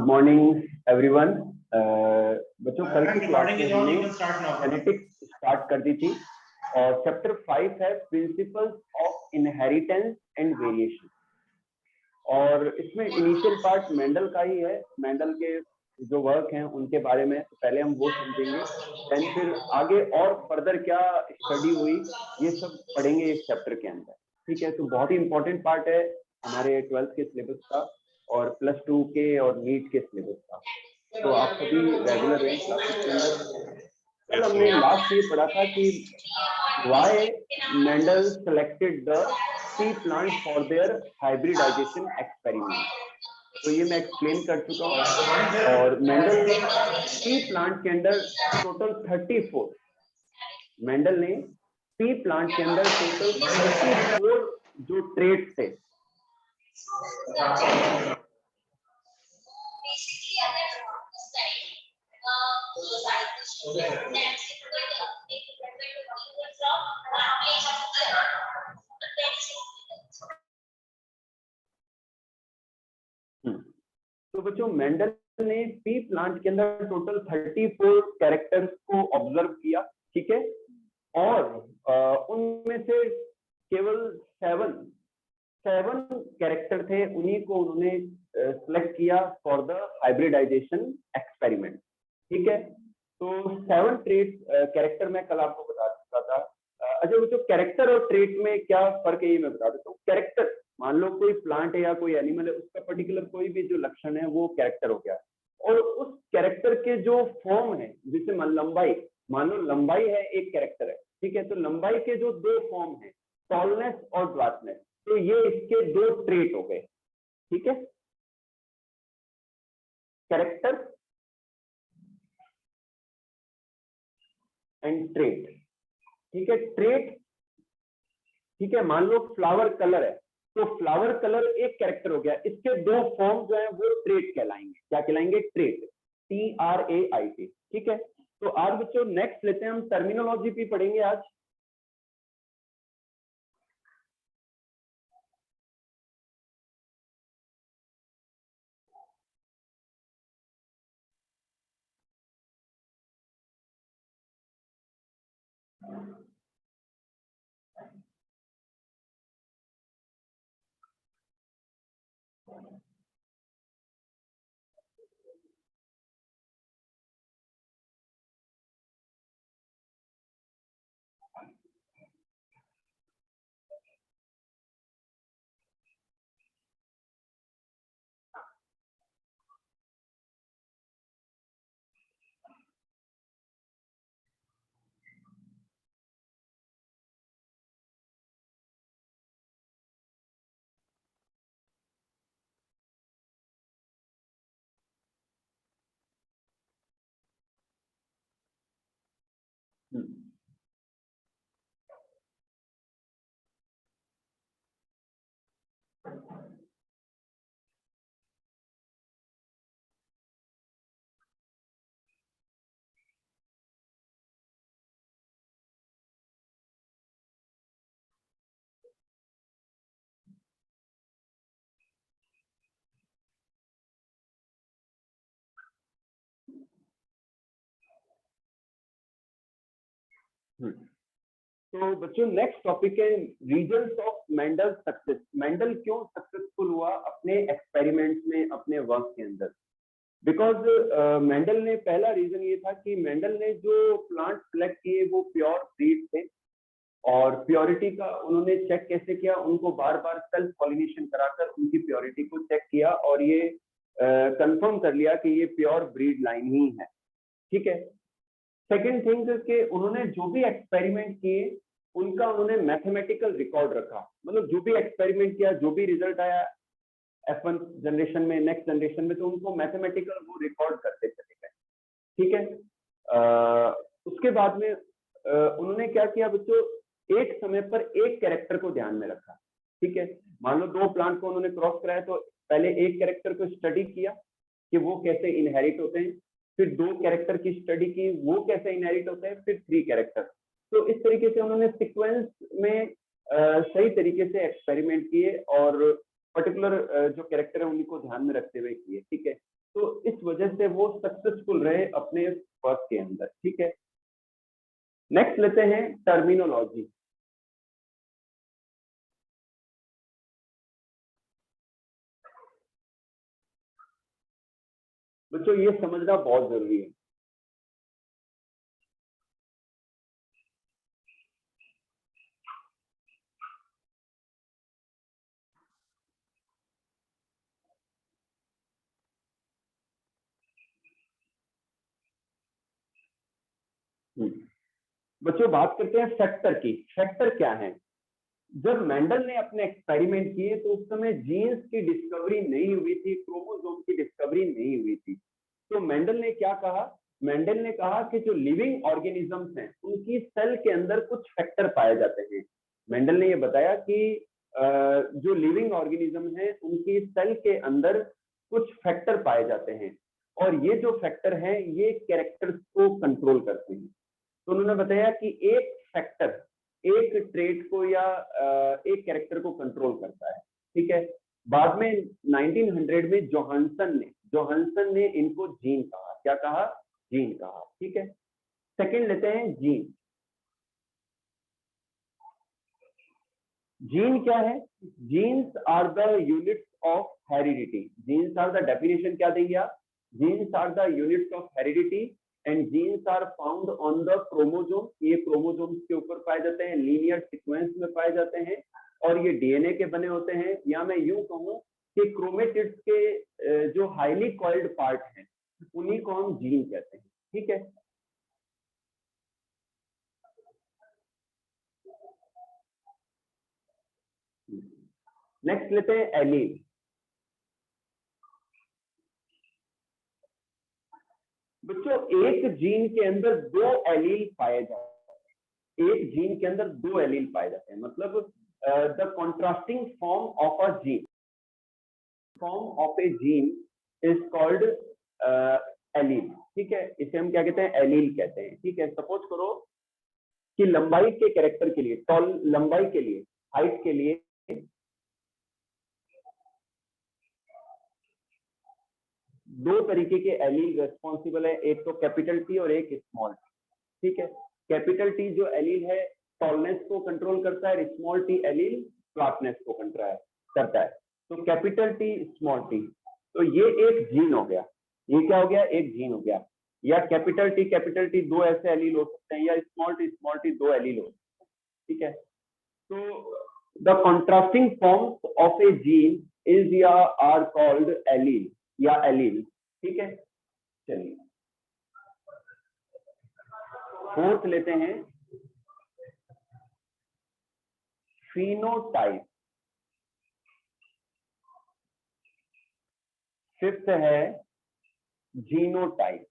Morning everyone. बच्चों कल की क्लास में हमने जेनेटिक्स स्टार्ट कर दी थी और चैप्टर 5 है principles of inheritance and variation. और इसमें इनिशियल पार्ट मेंडल का ही है, मेंडल के जो वर्क हैं उनके बारे में पहले हम वो समझेंगे, देन फिर आगे और फर्दर क्या स्टडी हुई ये सब पढ़ेंगे इस चैप्टर के अंदर। ठीक है, तो बहुत ही इंपॉर्टेंट पार्ट है हमारे 12th के सिलेबस का और +2 के और नीट के सिलेबस का। तो आप सभी रेगुलर रहे क्लासेस के अंदर। कल हमने लास्ट ये पढ़ा था कि why Mendel selected the pea plant for their hybridization experiment। तो ये मैं एक्सप्लेन कर चुका हूँ। और मेंडल ने पी प्लांट के अंदर टोटल 34 मेंडल ने पी प्लांट के अंदर टोटल 34 जो ट्रेट थे तो बच्चों मेंडल ने पी प्लांट के अंदर टोटल 34 कैरेक्टर्स को ऑब्जर्व किया। ठीक है, और उनमें से केवल 7 कैरेक्टर थे, उन्हीं को उन्होंने सिलेक्ट किया फॉर द हाइब्रिडाइजेशन एक्सपेरिमेंट। ठीक है, तो 7 ट्रेट कैरेक्टर मैं कल आपको बता चुका था। अच्छा बच्चों, कैरेक्टर और ट्रेट में क्या फर्क है ये मैं बता देता हूँ। कैरेक्टर, मान लो कोई प्लांट है या कोई एनिमल है, उसका पर्टिकुलर कोई भी जो लक्षण है वो कैरेक्टर हो गया। और उस कैरेक्टर के जो फॉर्म है, जैसे लंबाई, मान लो लंबाई है एक कैरेक्टर है। ठीक है, तो लंबाई के जो 2 फॉर्म है, टॉलनेस और ड्वार्फनेस, तो ये इसके 2 ट्रेट हो गए। ठीक है, कैरेक्टर एंड ट्रेट। ठीक है, ट्रेट, ठीक है, मान लो फ्लावर कलर है, तो फ्लावर कलर एक कैरेक्टर हो गया, इसके 2 फॉर्म जो है वो ट्रेट कहलाएंगे। क्या कहलाएंगे? Trait, TRAIT। ठीक है, तो आज बच्चों नेक्स्ट लेते हैं हम, टर्मिनोलॉजी भी पढ़ेंगे आज। तो बच्चों नेक्स्ट टॉपिक है reasons of Mendel success. Mendel क्यों सक्सेसफुल हुआ अपने एक्सपेरिमेंट्स में, अपने वर्क के अंदर? बिकॉज मेंडल ने, पहला रीजन ये था कि मेंडल ने जो प्लांट सिलेक्ट किए वो प्योर ब्रीड थे, और प्योरिटी का उन्होंने चेक कैसे किया? उनको बार बार सेल्फ पॉलिनेशन कराकर उनकी प्योरिटी को चेक किया और ये कंफर्म कर लिया कि ये प्योर ब्रीड लाइन ही है। ठीक है, सेकेंड थिंग कि उन्होंने जो भी एक्सपेरिमेंट किए उनका उन्होंने मैथमेटिकल रिकॉर्ड रखा। मतलब जो भी एक्सपेरिमेंट किया, जो भी रिजल्ट आया F1 जनरेशन में, नेक्स्ट जनरेशन में, तो उनको मैथमेटिकल वो रिकॉर्ड करते चले गए। ठीक है, उसके बाद में उन्होंने क्या किया बच्चों, एक समय पर एक कैरेक्टर को ध्यान में रखा। ठीक है, मान लो 2 प्लांट को उन्होंने क्रॉस कराया, तो पहले एक कैरेक्टर को स्टडी किया कि वो कैसे इनहेरिट होते हैं, फिर 2 कैरेक्टर की स्टडी की, वो कैसे इनहेरिट होते हैं, फिर 3 कैरेक्टर। तो इस तरीके से उन्होंने सीक्वेंस में सही तरीके से एक्सपेरिमेंट किए और पर्टिकुलर जो कैरेक्टर है उन्हीं को ध्यान में रखते हुए किए। ठीक है, तो वजह से वो सक्सेसफुल रहे अपने वर्क के अंदर। ठीक है, नेक्स्ट लेते हैं टर्मिनोलॉजी। बच्चों ये समझना बहुत जरूरी है। बच्चों बात करते हैं फैक्टर की। फैक्टर क्या है? जब मेंडल ने अपने एक्सपेरिमेंट किए तो उस समय जीन्स की डिस्कवरी नहीं हुई थी, क्रोमोसोम की डिस्कवरी नहीं हुई थी। तो मेंडल ने क्या कहा? मेंडल ने कहा कि जो लिविंग ऑर्गेनिजम्स हैं उनकी सेल के अंदर कुछ फैक्टर पाए जाते हैं। मेंडल ने यह बताया कि जो लिविंग ऑर्गेनिज्म है उनकी सेल के अंदर कुछ फैक्टर पाए जाते हैं और ये जो फैक्टर हैं ये कैरेक्टर्स को कंट्रोल करते हैं। तो उन्होंने बताया कि एक फैक्टर एक ट्रेट को या एक कैरेक्टर को कंट्रोल करता है। ठीक है, बाद में 1900 में जोहानसन ने इनको जीन कहा। क्या कहा? जीन कहा। ठीक है, सेकंड लेते हैं जीन। जीन क्या है? Genes are the units of heredity. Genes are the definition क्या देंगे आप? Genes are the units of heredity and genes are found on the chromosome. ये क्रोमोसोम्स के ऊपर पाए जाते हैं, लीनियर सीक्वेंस में पाए जाते हैं और ये डीएनए के बने होते हैं। या मैं यूं कहूं कि क्रोमेटिड्स के जो हाईली कॉइल्ड पार्ट हैं उन्हीं को हम जीन कहते हैं। ठीक है, नेक्स्ट लेते हैं एलील। बच्चों एक जीन के अंदर दो एलील पाए जाते हैं। एक जीन के अंदर दो एलील पाए जाते हैं, मतलब the contrasting form of A gene is called allele. ठीक है, इसे हम क्या कहते हैं? एलील कहते हैं। ठीक है, सपोज करो कि लंबाई के कैरेक्टर के लिए, टॉल लंबाई के लिए, हाइट के लिए दो तरीके के एलील रेस्पॉन्सिबल है, एक तो कैपिटल टी और एक स्मॉल टी। ठीक है, कैपिटल टी जो एलील है टॉलनेस को कंट्रोल करता है, स्मॉल टी एलील फ्लैटनेस को कंट्रोल करता है। तो कैपिटल टी स्मॉल टी, तो ये एक जीन हो गया। ये क्या हो गया? एक जीन हो गया। या कैपिटल टी दो ऐसे एलील हो सकते हैं, या स्मॉल टी दो एलील हो सकते हैं। ठीक है, तो the contrasting forms of A gene is या आर कॉल्ड एलील या एलील। ठीक है, चलिए फोर्थ लेते हैं फिनोटाइप। फिफ्थ है जीनोटाइप।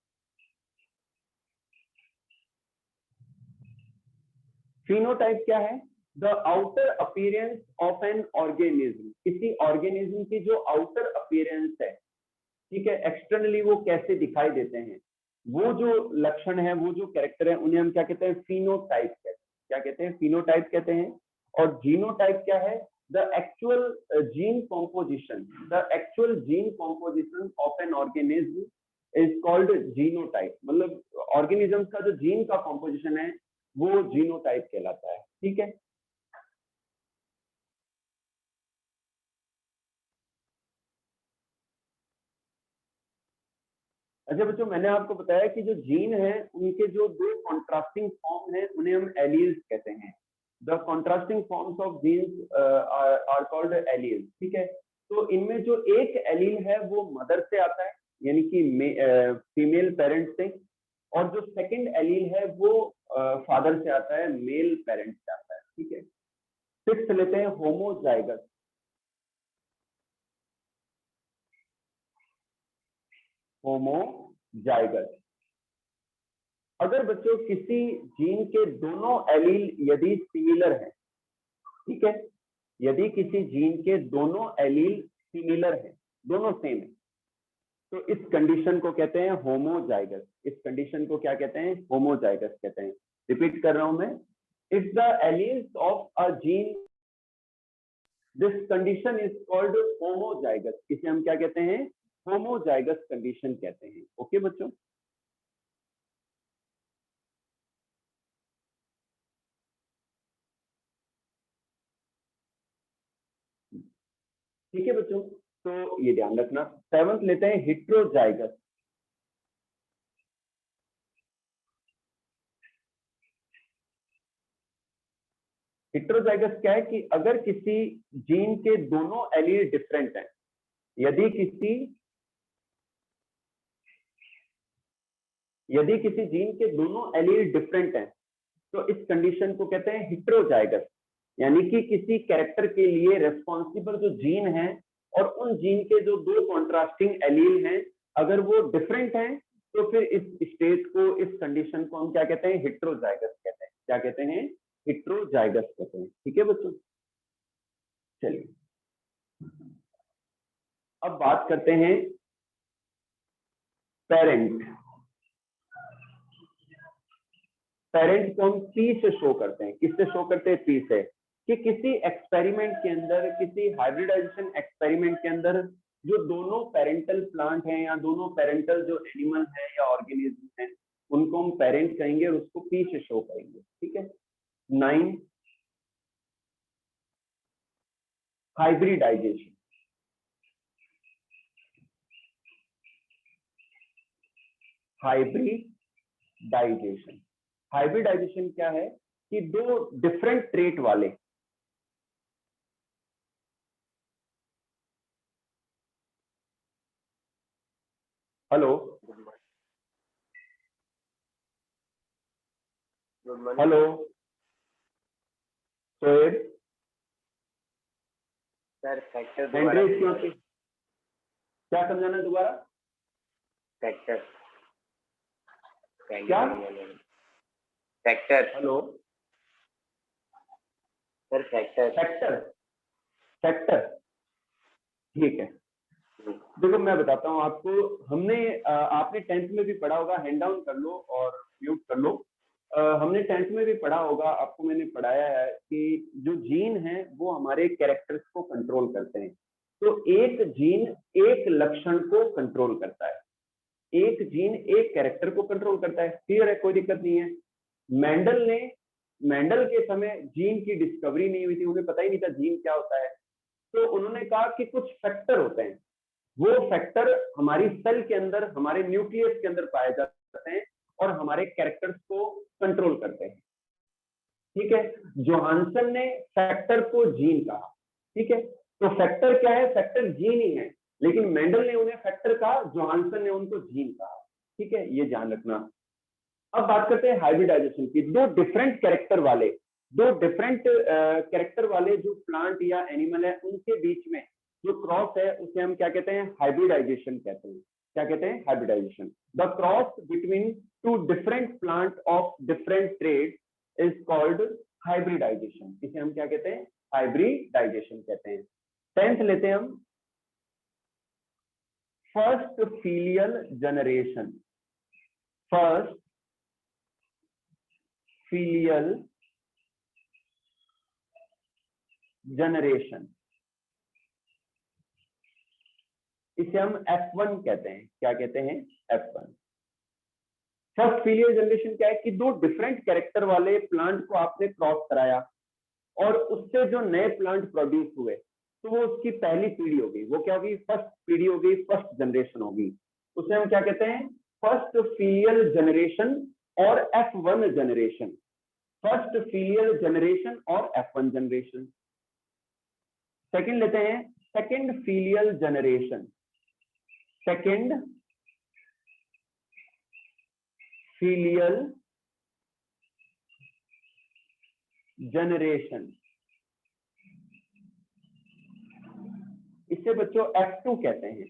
फिनोटाइप क्या है? The outer appearance of an organism. किसी ऑर्गेनिज्म की जो आउटर अपीयरेंस है, ठीक है, एक्सटर्नली वो कैसे दिखाई देते हैं, वो जो लक्षण है, वो जो कैरेक्टर है, उन्हें हम क्या कहते हैं? फिनोटाइप कहते हैं। क्या कहते हैं? फिनोटाइप कहते हैं। और जीनोटाइप क्या है? The actual gene composition, the actual gene composition of an organism is called genotype. मतलब ऑर्गेनिज्म का जो जीन का कॉम्पोजिशन है वो जीनोटाइप कहलाता है। ठीक है, अच्छा बच्चों, मैंने आपको बताया कि जो जीन है उनके जो दो कॉन्ट्रास्टिंग फॉर्म है उन्हें हम एलील्स कहते हैं। The contrasting forms of genes are called alleles. ठीक है, तो इनमें जो एक एलील है वो मदर से आता है, यानी कि फीमेल पेरेंट से, और जो सेकंड एलील है वो फादर से आता है, मेल पेरेंट से आता है। ठीक है, सिक्स्थ लेते हैं होमोजाइगस। होमोजाइगस, अगर बच्चों किसी जीन के दोनों एलील यदि सिमिलर है, ठीक है, यदि किसी जीन के दोनों एलील सिमिलर है, दोनों सेम है, तो इस कंडीशन को कहते हैं होमोजाइगस। इस कंडीशन को क्या कहते हैं? होमोजाइगस कहते हैं। रिपीट कर रहा हूं मैं, if the alleles of a gene, this condition is called homozygous. इसे हम क्या कहते हैं? होमोजाइगस कंडीशन कहते हैं। ओके बच्चों, ठीक है बच्चों, तो ये ध्यान रखना। सेवंथ लेते हैं हेट्रोजाइगस। हेट्रोजाइगस क्या है कि अगर किसी जीन के दोनों एलील डिफरेंट हैं, यदि किसी जीन के दोनों एलील डिफरेंट हैं, तो इस कंडीशन को कहते हैं हेट्रोजाइगस। यानी कि किसी कैरेक्टर के लिए रेस्पॉन्सिबल जो जीन है और उन जीन के जो दो कॉन्ट्रास्टिंग एलील हैं, अगर वो डिफरेंट हैं, तो फिर इस स्टेट को, इस कंडीशन को हम क्या कहते हैं? हेट्रोजाइगस कहते हैं। क्या कहते हैं? हेट्रोजाइगस कहते हैं। ठीक है बच्चों, चलिए अब बात करते हैं पेरेंट। पेरेंट को हम पी से शो करते हैं। किससे शो करते हैं? पी से। कि किसी एक्सपेरिमेंट के अंदर, किसी हाइब्रिडाइजेशन एक्सपेरिमेंट के अंदर जो दोनों पेरेंटल प्लांट हैं या दोनों पेरेंटल जो एनिमल हैं या ऑर्गेनिज्म हैं, उनको हम पेरेंट कहेंगे और उसको पी से शो करेंगे। ठीक है। 9 हाइब्रिडाइजेशन। हाइब्रिडाइजेशन हाइब्रिडाइजेशन क्या है कि दो डिफरेंट ट्रेट वाले, hello hello Shoaib sir factor क्यों थी? क्या समझाना दोबारा? फैक्टर क्या? Factor hello sir factor factor ठीक है। देखो मैं बताता हूँ आपको, आपने 10th में भी पढ़ा होगा, हैंड डाउन कर लो और म्यूट कर लो। हमने 10th में भी पढ़ा होगा, आपको मैंने पढ़ाया है कि जो जीन है वो हमारे कैरेक्टर्स को कंट्रोल करते हैं। तो एक जीन एक लक्षण को कंट्रोल करता है, एक जीन एक कैरेक्टर को कंट्रोल करता है। क्लियर है? कोई दिक्कत नहीं है। मेंडल के समय जीन की डिस्कवरी नहीं हुई थी, उन्हें पता ही नहीं था जीन क्या होता है। तो उन्होंने कहा कि कुछ फैक्टर होते हैं, वो फैक्टर हमारी सेल के अंदर, हमारे न्यूक्लियस के अंदर पाए जाते हैं और हमारे कैरेक्टर्स को कंट्रोल करते हैं। ठीक है। जोहानसन ने फैक्टर को जीन कहा। ठीक है, तो फैक्टर क्या है? फैक्टर जीन ही है, लेकिन मेंडल ने उन्हें फैक्टर कहा, जोहानसन ने उनको जीन कहा। ठीक है, ये ध्यान रखना। अब बात करते हैं हाइब्रिडाइजेशन की। दो डिफरेंट कैरेक्टर वाले जो प्लांट या एनिमल है, उनके बीच में जो क्रॉस है उसे हम क्या कहते हैं? हाइब्रिडाइजेशन कहते हैं। क्या कहते हैं? Hybridisation. The cross between two different plant of different trade is called hybridisation. इसे हम क्या कहते हैं? हाइब्रिडाइजेशन कहते हैं। 10th लेते हैं हम, first filial generation. First filial generation, इसे हम F1 कहते हैं। क्या कहते हैं? F1। फर्स्ट फीलियल जनरेशन क्या है कि दो डिफरेंट कैरेक्टर वाले प्लांट को आपने क्रॉस कराया और उससे जो नए प्लांट प्रोड्यूस हुए, तो वो उसकी पहली पीढ़ी होगी। वो क्या होगी? फर्स्ट पीढ़ी होगी, फर्स्ट जनरेशन होगी। उसे हम क्या कहते हैं? फर्स्ट फीलियल जनरेशन और F1 generation. First filial generation और F1 जनरेशन। सेकंड लेते हैं, second filial generation. Second filial generation, इसे बच्चों F2 कहते हैं।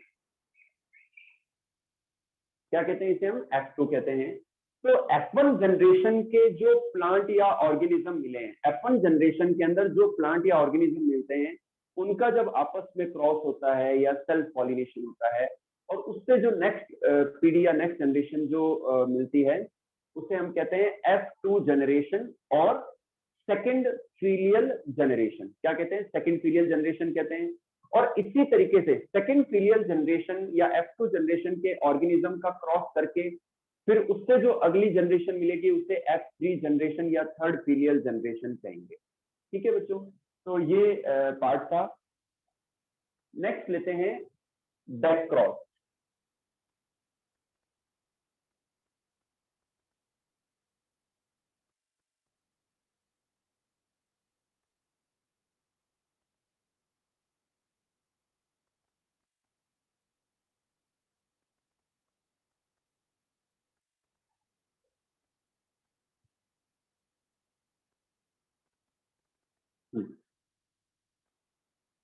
क्या कहते हैं? इसे हम F2 कहते हैं। तो F1 जनरेशन के जो प्लांट या ऑर्गेनिज्म मिले हैं, F1 जनरेशन के अंदर जो प्लांट या ऑर्गेनिज्म मिलते हैं, उनका जब आपस में क्रॉस होता है या सेल्फ पॉलिनेशन होता है, और उससे जो नेक्स्ट पीढ़ी या नेक्स्ट जनरेशन जो मिलती है, उसे हम कहते हैं F2 जनरेशन और सेकंड फीलियल जनरेशन। क्या कहते हैं? सेकंड फीलियल जनरेशन कहते हैं। और इसी तरीके से सेकंड फीलियल जनरेशन या F2 जनरेशन के ऑर्गेनिज्म का क्रॉस करके फिर उससे जो अगली जनरेशन मिलेगी उसे F3 जनरेशन या थर्ड फीलियल जनरेशन कहेंगे। ठीक है बच्चों, तो ये पार्ट था। नेक्स्ट लेते हैं बैक क्रॉस।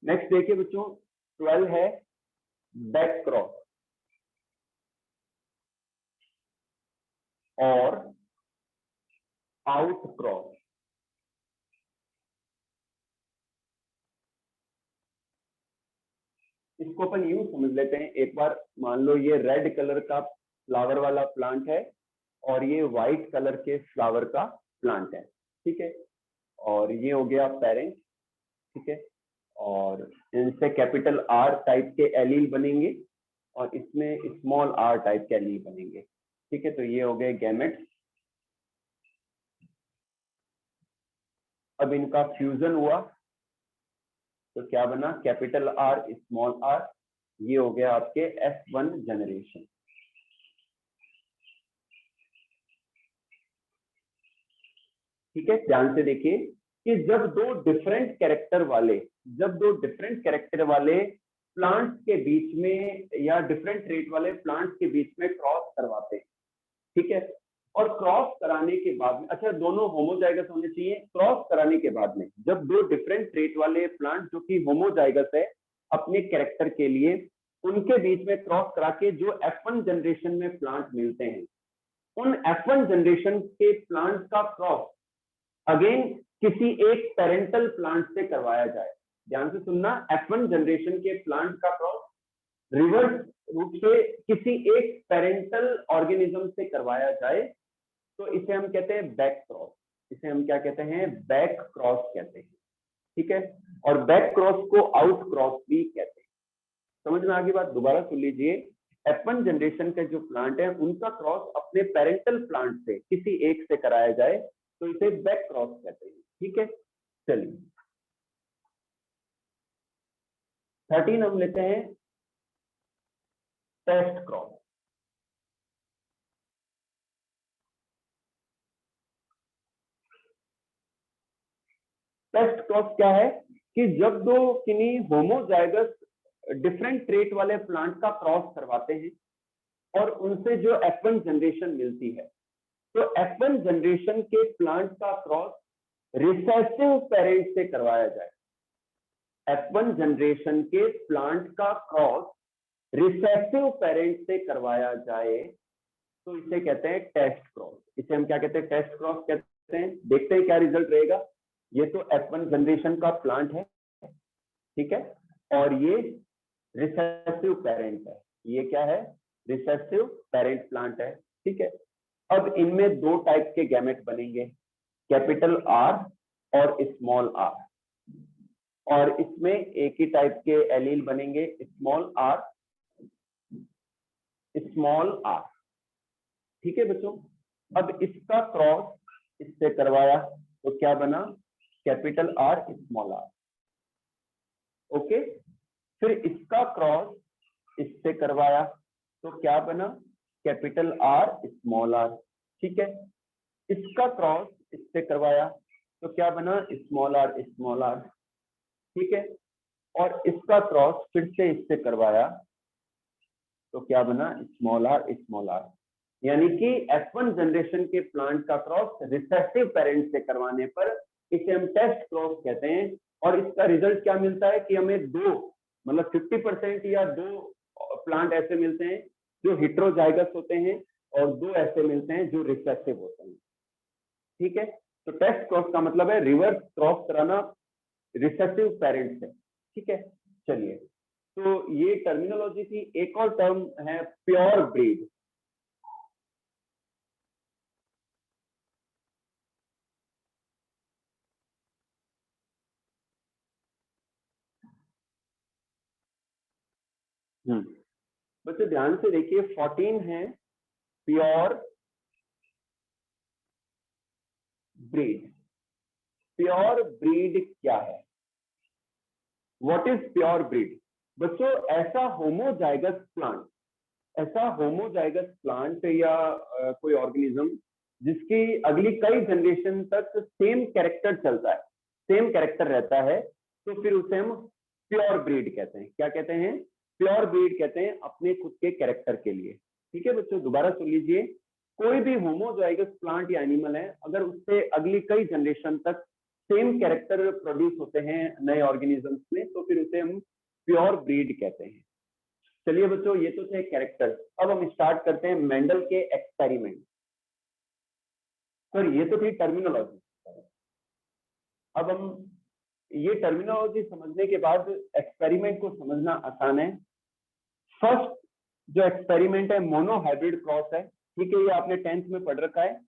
नेक्स्ट देखिए बच्चों, 12 है बैक क्रॉस और आउट क्रॉस। इसको अपन यूं समझ लेते हैं, एक बार मान लो ये रेड कलर का फ्लावर वाला प्लांट है और ये व्हाइट कलर के फ्लावर का प्लांट है। ठीक है, और ये हो गया पेरेंट। ठीक है, और इनसे कैपिटल आर टाइप के एलील बनेंगे और इसमें स्मॉल आर टाइप के एलील बनेंगे। ठीक है, तो ये हो गए गैमेट्स। अब इनका फ्यूजन हुआ तो क्या बना, कैपिटल आर स्मॉल आर। ये हो गया आपके F1 जनरेशन। ठीक है, ध्यान से देखिए कि जब दो डिफरेंट कैरेक्टर वाले प्लांट्स के बीच में या डिफरेंट ट्रेट वाले प्लांट्स के बीच में क्रॉस करवाते हैं। ठीक है, और क्रॉस कराने के बाद में, अच्छा दोनों होमोजाइगस होने चाहिए। क्रॉस कराने के बाद में जब दो डिफरेंट ट्रेट वाले प्लांट जो कि होमोजाइगस है अपने कैरेक्टर के लिए, उनके बीच में क्रॉस करा के जो F1 जनरेशन में प्लांट मिलते हैं, उन F1 जनरेशन के प्लांट का क्रॉस अगेन किसी एक पेरेंटल प्लांट से करवाया जाए। ध्यान से सुनना, F1 जनरेशन के प्लांट का क्रॉस रिवर्स रूप से किसी एक पेरेंटल ऑर्गेनिज्म से करवाया जाए तो इसे हम कहते हैं बैक क्रॉस। इसे हम क्या कहते हैं, बैक क्रॉस कहते हैं। ठीक है, और बैक क्रॉस को आउट क्रॉस भी कहते हैं। समझ में आ गई बात? दोबारा सुन लीजिए, F1 जनरेशन के जो प्लांट है उनका क्रॉस अपने पेरेंटल प्लांट से किसी एक से कराया जाए तो इसे बैक क्रॉस कहते हैं। ठीक है, चलिए 13 हम लेते हैं टेस्ट क्रॉस। टेस्ट क्रॉस क्या है कि जब दो किन्हीं होमोजाइगस डिफरेंट ट्रेट वाले प्लांट का क्रॉस करवाते हैं और उनसे जो F1 जनरेशन मिलती है, तो F1 जनरेशन के प्लांट का क्रॉस रिसेसिव पेरेंट से करवाया जाए। F1 जनरेशन के प्लांट का क्रॉस रिसेसिव पेरेंट से करवाया जाए तो इसे कहते हैं टेस्ट क्रॉस। इसे हम क्या कहते हैं, टेस्ट क्रॉस कहते हैं। देखते हैं क्या रिजल्ट रहेगा। ये तो F1 जनरेशन का प्लांट है, ठीक है, और ये रिसेसिव पेरेंट है। ये क्या है, रिसेसिव पेरेंट प्लांट है। ठीक है, अब इनमें दो टाइप के गैमेट बनेंगे, कैपिटल आर और स्मॉल आर, और इसमें एक ही टाइप के एलील बनेंगे, स्मॉल आर स्मॉल आर। ठीक है बच्चों, अब इसका क्रॉस इससे करवाया तो क्या बना, capital R small R. Okay, फिर इसका क्रॉस इससे करवाया तो क्या बना, कैपिटल आर स्मॉल आर। ठीक है, इसका क्रॉस इससे करवाया तो क्या बना, स्मॉल आर स्मॉल आर। ठीक है, और इसका क्रॉस फिर से इससे करवाया तो क्या बना, स्मॉल आर स्मॉल आर। यानी कि F1 जनरेशन के प्लांट का क्रॉस रिसेसिव पेरेंट से करवाने पर इसे हम टेस्ट क्रॉस कहते हैं। और इसका रिजल्ट क्या मिलता है कि हमें दो, मतलब 50% या दो प्लांट ऐसे मिलते हैं जो हेटेरोजाइगस होते हैं और दो ऐसे मिलते हैं जो रिसेसिव होते हैं। ठीक है, तो टेस्ट क्रॉस का मतलब है रिवर्स क्रॉस कराना रिसेसिव पेरेंट से। ठीक है, चलिए, तो ये टर्मिनोलॉजी थी। एक और टर्म है प्योर ब्रीड। बच्चों ध्यान से देखिए, 14 है प्योर ब्रीड। प्योर ब्रीड क्या है? What is pure breed? बच्चों ऐसा होमोजाइगस प्लांट, ऐसा होमोजाइगस प्लांट या कोई ऑर्गेनिज्म जिसकी अगली कई जनरेशन तक सेम कैरेक्टर चलता है, सेम कैरेक्टर रहता है, तो फिर उसे हम प्योर ब्रीड कहते हैं। क्या कहते हैं? प्योर ब्रीड कहते हैं अपने खुद के कैरेक्टर के लिए। ठीक है बच्चों, दोबारा सुन लीजिए, कोई भी होमोजाइगस प्लांट या एनिमल है, अगर उससे अगली कई जनरेशन तक सेम कैरेक्टर प्रोड्यूस होते हैं नए ऑर्गेनिजम्स में, तो फिर उसे हम प्योर ब्रीड कहते हैं। चलिए बच्चों, ये तो थे कैरेक्टर। अब हम स्टार्ट करते हैं मेंडल के एक्सपेरिमेंट। सर ये तो थी टर्मिनोलॉजी। अब हम ये टर्मिनोलॉजी समझने के बाद एक्सपेरिमेंट को समझना आसान है। फर्स्ट जो एक्सपेरिमेंट है मोनोहाइब्रिड क्रॉस है। ठीक है, ये आपने 10th में पढ़ रखा है,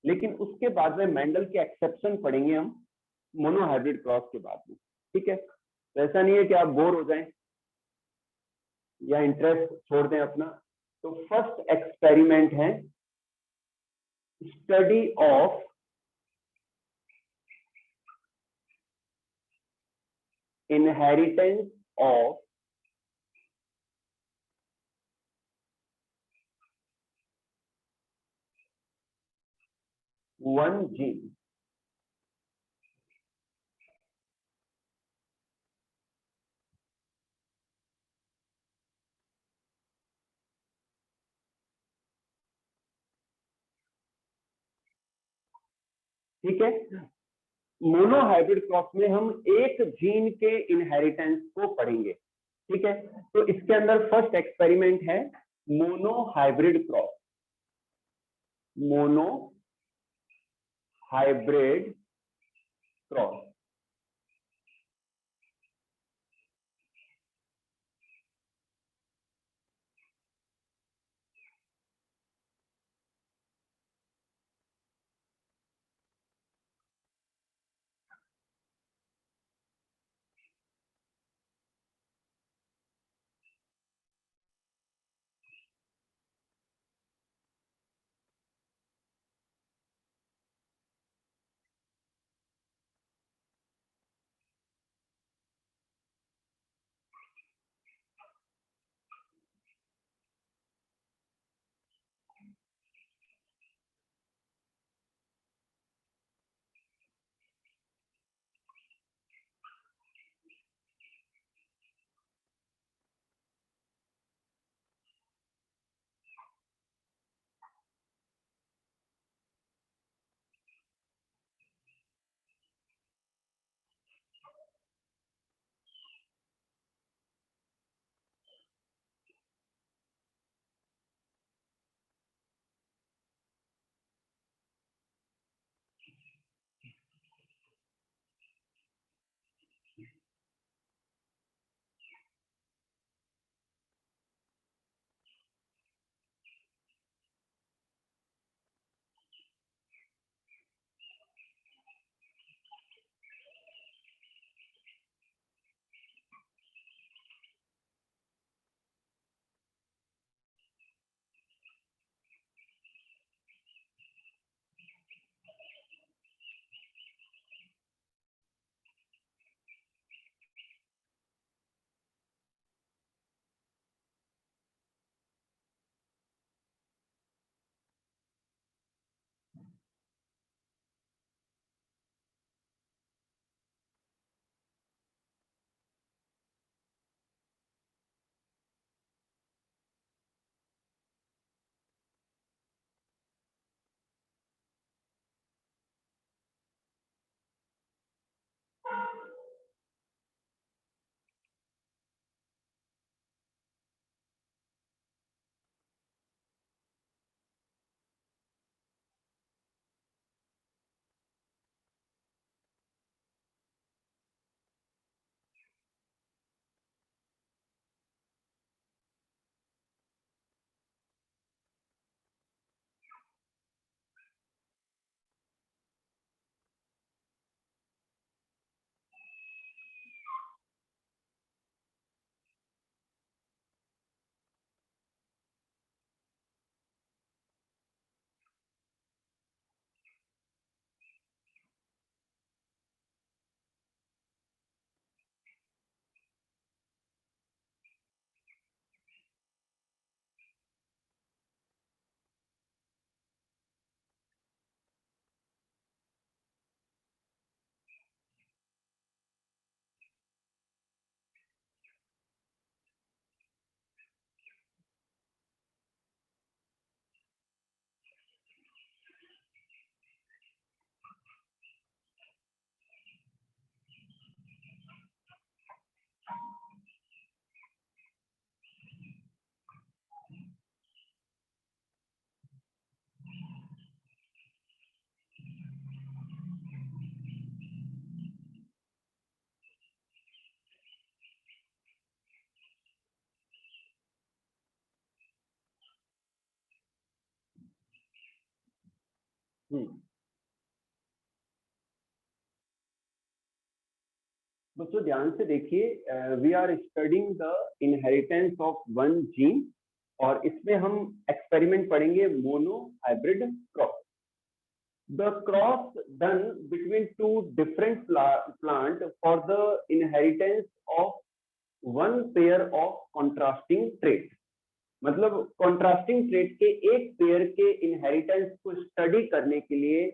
लेकिन उसके बाद में मेंडल के एक्सेप्शन पढ़ेंगे हम मोनोहाइब्रिड क्रॉस के बाद में। ठीक है, तो ऐसा नहीं है कि आप बोर हो जाएं या इंटरेस्ट छोड़ दें अपना। तो फर्स्ट एक्सपेरिमेंट है study of inheritance of one gene। ठीक है, मोनोहाइब्रिड क्रॉस में हम एक जीन के इनहेरिटेंस को पढ़ेंगे। ठीक है, तो इसके अंदर फर्स्ट एक्सपेरिमेंट है monohybrid cross. Monohybrid cross. हम्म दोस्तों ध्यान से देखिए, we are studying the inheritance of one gene, और इसमें हम एक्सपेरिमेंट पढ़ेंगे monohybrid cross. The cross done between two different plant for the inheritance of one pair of contrasting traits। मतलब कॉन्ट्रास्टिंग ट्रेट के एक पेयर के inheritance को study करने के लिए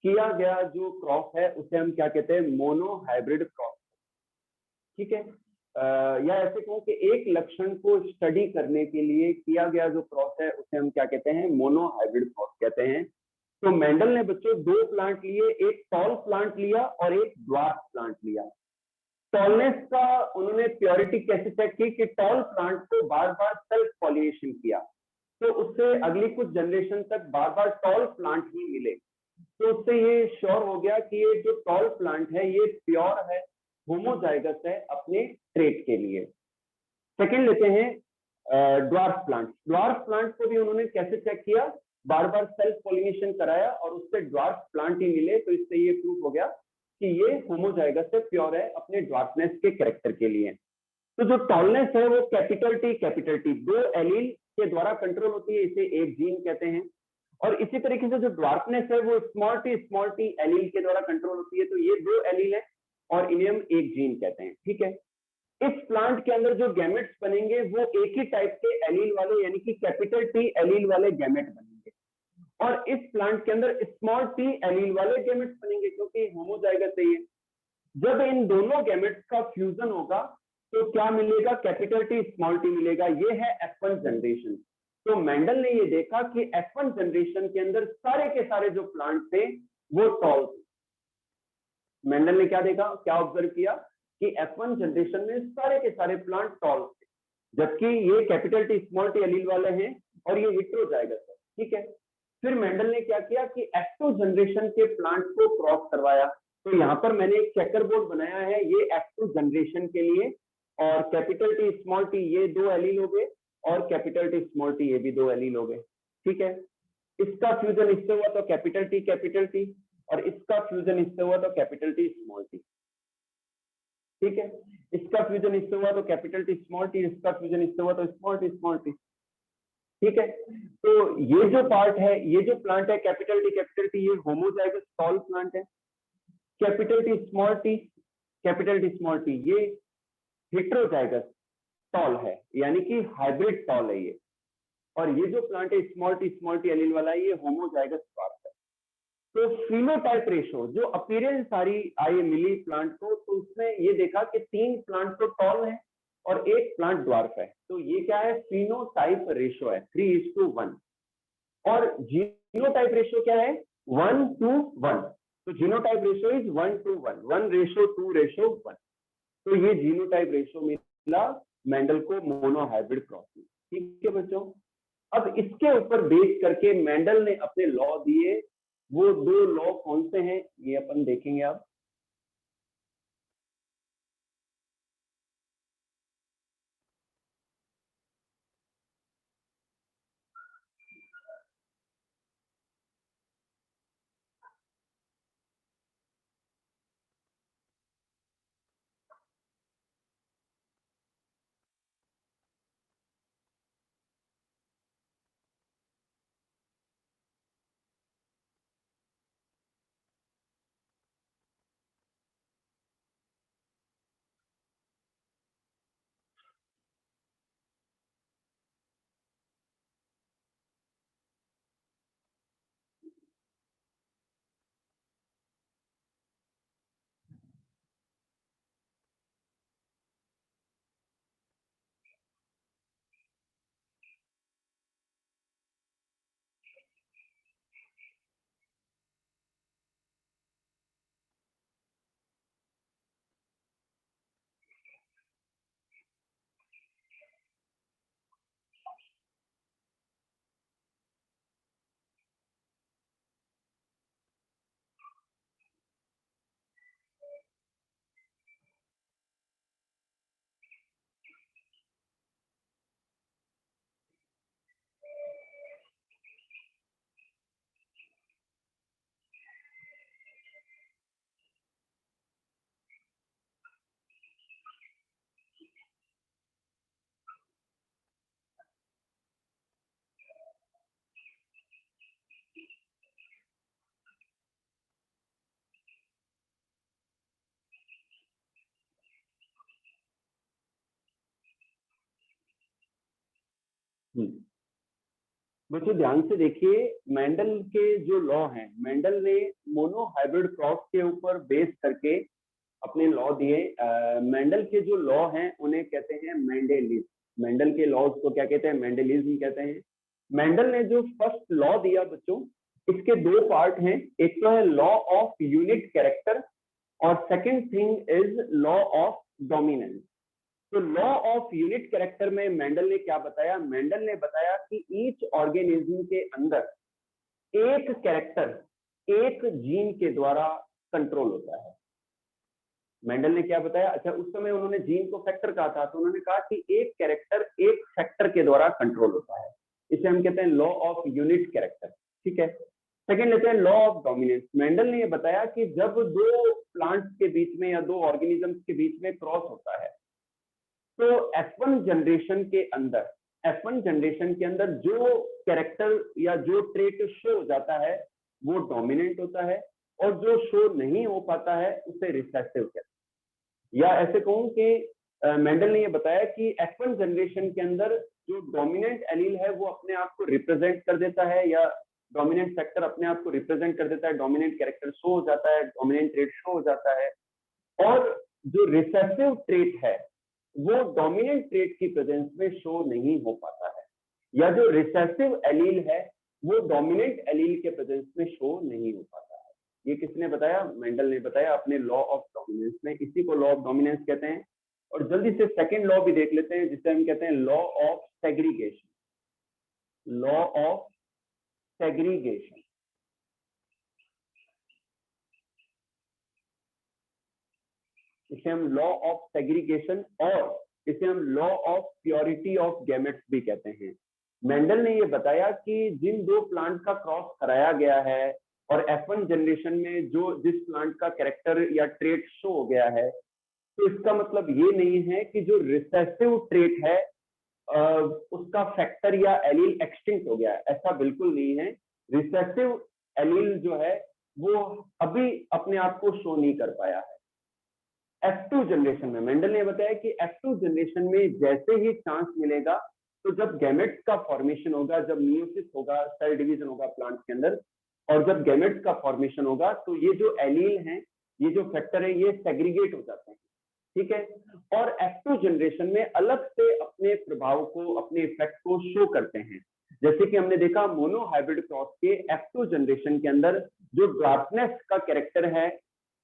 किया गया जो क्रॉस है उसे हम क्या कहते हैं, मोनो हाइब्रिड क्रॉस। ठीक है, या ऐसे कहूं कि एक लक्षण को स्टडी करने के लिए किया गया जो क्रॉस है उसे हम क्या कहते हैं, मोनो हाइब्रिड क्रॉस कहते हैं। तो मेंडल ने बच्चों दो प्लांट लिए, एक टॉल प्लांट लिया और एक ड्वार्फ प्लांट लिया। टॉलनेस का उन्होंने प्योरिटी कैसे चेक की कि टॉल प्लांट को बार बार सेल्फ पॉलिनेशन किया, तो उससे अगली कुछ जनरेशन तक बार बार टॉल प्लांट ही मिले। तो उससे ये श्योर हो गया कि ये जो टॉल प्लांट है ये प्योर है, होमोजाइगस है अपने ट्रेट के लिए। सेकंड लेते हैं ड्वार्फ प्लांट। ड्वार्फ प्लांट को भी उन्होंने कैसे चेक किया, बार बार सेल्फ पॉलिनेशन कराया और उससे ड्वार्फ प्लांट ही मिले। तो इससे ये प्रूव हो गया कि ये होमोजाइगस से प्योर है अपने ड्वार्फनेस के कैरेक्टर के लिए। तो जो टॉलनेस है वो कैपिटल टी दो एलील के द्वारा कंट्रोल होती है, इसे एक जीन कहते हैं। और इसी तरीके से जो ड्वार्फनेस है वो स्मॉल टी एलील के द्वारा कंट्रोल होती है। तो ये दो एलील है और इन्हें हम एक जीन कहते हैं। ठीक है, इस प्लांट के अंदर जो गैमेट्स बनेंगे वो एक ही टाइप के एलील वाले यानी कि कैपिटल टी एलील वाले गैमेट बनेंगे, और इस प्लांट के अंदर स्मॉल टी एलील वाले गैमेट्स बनेंगे क्योंकि होमोजाइगस है ये। जब इन दोनों गैमेट्स का फ्यूजन होगा तो क्या मिलेगा, कैपिटल टी स्मॉल टी मिलेगा। ये है F1 जनरेशन। तो मेंडल ने ये देखा कि F1 जनरेशन के अंदर सारे के सारे जो प्लांट थे वो टॉल थे। मेंडल ने क्या देखा, क्या ऑब्जर्व किया कि F1 जनरेशन में सारे के सारे प्लांट टॉल थे, जबकि ये capital T small T allele वाले हैं और ये हेटेरोजाइगस है। ठीक है, फिर मेंडल ने क्या किया कि F2 जनरेशन के प्लांट को क्रॉस करवाया। तो यहाँ पर मैंने एक चेकर बोर्ड बनाया है, ये F2 जनरेशन के लिए, और कैपिटल टी स्मॉल टी ये दो एलील हो गए और कैपिटल टी स्मॉल टी ये भी दो एलील हो गए। ठीक है, इसका फ्यूजन इससे हुआ तो कैपिटल टी, और इसका फ्यूजन इससे हुआ तो कैपिटल टी स्मॉल टी। ठीक है, इसका फ्यूजन इससे हुआ तो कैपिटल टी स्मॉल टी, इसका फ्यूजन इससे हुआ तो स्मॉल टी। ठीक है, तो ये जो पार्ट है, ये जो प्लांट है कैपिटल टी ये होमोजाइगस टॉल प्लांट है। कैपिटल टी स्मॉल टी ये हेटेरोजाइगस टॉल है, यानी कि हाइब्रिड टॉल है ये। और ये जो प्लांट है स्मॉल टी एलील वाला है, ये होमोजाइगस पार्ट है। तो फिनोटाइप रेशो जो अपीयरेंस सारी आई मिली प्लांट को, तो उसमें ये देखा कि 3 प्लांट तो टॉल है और एक प्लांट ड्वार्फ है। तो ये क्या है, फिनोटाइप रेशो है 3:1। और जीनोटाइप रेशो क्या है, 1:1। तो जीनोटाइप रेशो इज 1:1, 1:2:1। तो ये जीनोटाइप रेशो मिला मेंडल को मोनो हाइब्रिड क्रॉस में। ठीक है बच्चों, अब इसके ऊपर बेस करके मेंडल ने अपने लॉ दिए। वो दो लॉ कौन से हैं ये अपन देखेंगे अब। बच्चों ध्यान से देखिए, मेंडल के जो लॉ हैं, मेंडल ने मोनो हाइब्रिड क्रॉस के ऊपर बेस करके अपने लॉ दिए। मेंडल के जो लॉ हैं उन्हें कहते हैं मेंडेलिज्म। मेंडल के लॉज को क्या कहते हैं? मेंडेलिज्म कहते हैं। मेंडल ने जो फर्स्ट लॉ दिया बच्चों, इसके दो पार्ट हैं। एक तो है लॉ ऑफ यूनिट कैरेक्टर और second thing is law of dominance. तो लॉ ऑफ यूनिट कैरेक्टर में मेंडल ने क्या बताया? मेंडल ने बताया कि ईच ऑर्गेनिज्म के अंदर एक कैरेक्टर एक जीन के द्वारा कंट्रोल होता है। मेंडल ने क्या बताया? अच्छा, उस समय उन्होंने जीन को फैक्टर कहा था, तो उन्होंने कहा कि एक कैरेक्टर एक फैक्टर के द्वारा कंट्रोल होता है। इसे हम कहते हैं लॉ ऑफ यूनिट कैरेक्टर। ठीक है। सेकेंड लेते हैं लॉ ऑफ डोमिनेंस। मेंडल ने यह बताया कि जब दो प्लांट्स के बीच में या दो ऑर्गेनिजम्स के बीच में क्रॉस होता है, तो F1 जनरेशन के अंदर जो कैरेक्टर या जो ट्रेट शो हो जाता है वो डोमिनेंट होता है, और जो शो नहीं हो पाता है उसे रिसेसिव कहते हैं। या ऐसे कहूं कि मेंडल ने ये बताया कि F1 जनरेशन के अंदर जो डोमिनेंट एलील है वो अपने आप को रिप्रेजेंट कर देता है, या डोमिनेंट फैक्टर अपने आप को रिप्रेजेंट कर देता है, डोमिनेंट कैरेक्टर शो हो जाता है, डोमिनेंट ट्रेट शो हो जाता है। और जो रिसेसिव ट्रेट है वो डोमिनेंट ट्रेट की प्रेजेंस में शो नहीं हो पाता है, या जो रिसेसिव एलील है वो डोमिनेंट एलील के प्रेजेंस में शो नहीं हो पाता है। ये किसने बताया? मेंडल ने बताया अपने लॉ ऑफ डोमिनेंस में। इसी को लॉ ऑफ डोमिनेंस कहते हैं। और जल्दी से सेकंड लॉ भी देख लेते हैं, जिसे हम कहते हैं law of segregation. Law of segregation, इसे हम लॉ ऑफ सेग्रीगेशन और इसे हम law of purity of gametes भी कहते हैं। मेंडल ने यह बताया कि जिन दो प्लांट का क्रॉस कराया गया है और F1 जनरेशन में जो जिस प्लांट का कैरेक्टर या ट्रेट शो हो गया है, तो इसका मतलब ये नहीं है कि जो रिसेसिव ट्रेट है उसका फैक्टर या एलील एक्सटिंक्ट हो गया है। ऐसा बिल्कुल नहीं है। रिसेसिव एलील जो है वो अभी अपने आप को शो नहीं कर पाया है। F2 जनरेशन में मेंडल ने बताया कि F2 जनरेशन में जैसे ही चांस मिलेगा, तो जब गैमेट्स का फॉर्मेशन होगा, जब मियोसिस होगा, सेल डिवीजन होगा प्लांट के अंदर, और जब गैमेट्स का फॉर्मेशन होगा, तो ये जो एलील हैं, ये जो फैक्टर है, ये सेग्रीगेट हो जाते हैं। ठीक है। और F2 जनरेशन में अलग से अपने प्रभाव को, अपने इफेक्ट को शो करते हैं। जैसे कि हमने देखा मोनो हाइब्रिड क्रॉस के F2 जनरेशन के अंदर जो ड्वार्फनेस का कैरेक्टर है,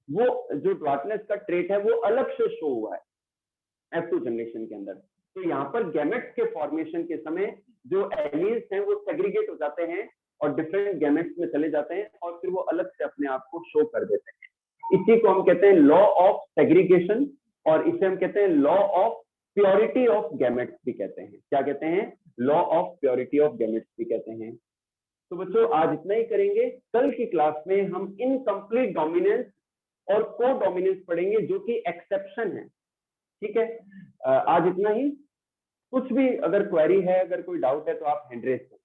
वो जो ड्वार्फनेस का ट्रेट है वो अलग से शो हुआ है F2 जनरेशन के अंदर। तो यहाँ पर गैमेट्स के फॉर्मेशन के समय जो एलील्स हैं वो सेग्रीगेट हो जाते हैं और डिफरेंट गैमेट्स में चले जाते हैं, और फिर वो अलग से अपने आप को शो कर देते हैं। इसी को हम कहते हैं लॉ ऑफ सेग्रीगेशन, और इसे हम कहते हैं law of purity of gametes भी कहते हैं। क्या कहते हैं? Law of purity of gametes भी कहते हैं। तो बच्चों आज इतना ही करेंगे। कल की क्लास में हम इनकम्प्लीट डोमिनेंस और को डोमिनेंस पढ़ेंगे, जो कि एक्सेप्शन है। ठीक है। आज इतना ही। कुछ भी अगर क्वेरी है, अगर कोई डाउट है, तो आप हैंड रेज करें।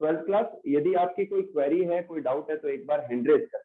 12th क्लास, यदि आपकी कोई क्वेरी है, कोई डाउट है, तो एक बार हैंड रेज करें।